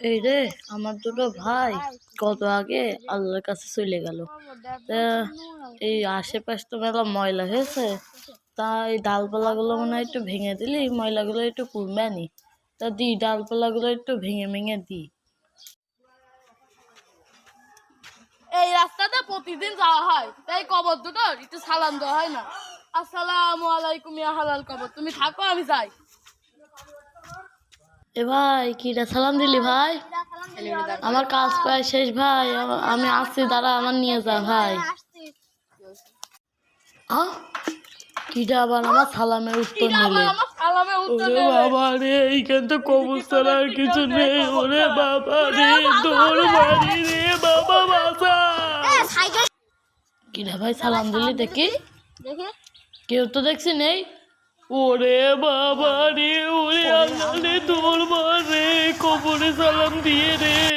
এই রে আমার দুটো ভাই কত আগে আল্লাহর কাছে চলে গেল। তা এই আশেপাশে তো মেলা ময়লা হয়েছে, তা এই ডালপালাগুলো মনে হয় একটু ভেঙে দিলি ময়লাগুলো একটু কমবে নি। তা ডালপালাগুলো একটু ভেঙে ভেঙে দি। এই রাস্তাটা প্রতিদিন যাওয়া হয়, তাই কবর দুটো একটু সালাম দেওয়া হয় না। আসসালামু আলাইকুম ইয়া হালাল কবর, তুমি থাকো আমি যাই। এ ভাই কিটা সালাম দিলি ভাই? আমার কাজ প্রায় শেষ ভাই, আমি আসছি, দাঁড়া আমার নিয়ে যা ভাই। কিটা আবার আমার সালামের উত্তর নিলে? ওরে বাবা রে, এইখান তো কবরস্থান আর কিছু নেই। ওরে বাবা রে, দৌড় মারি রে বাবা, বাসা। কিটা ভাই সালাম দিলি দেখি? কেউ তো দেখছি নেই। ওরে বাবা রে, ওরে আল্লাহ রে, দৌড় মার রে, কবরে সালাম দিয়ে রে।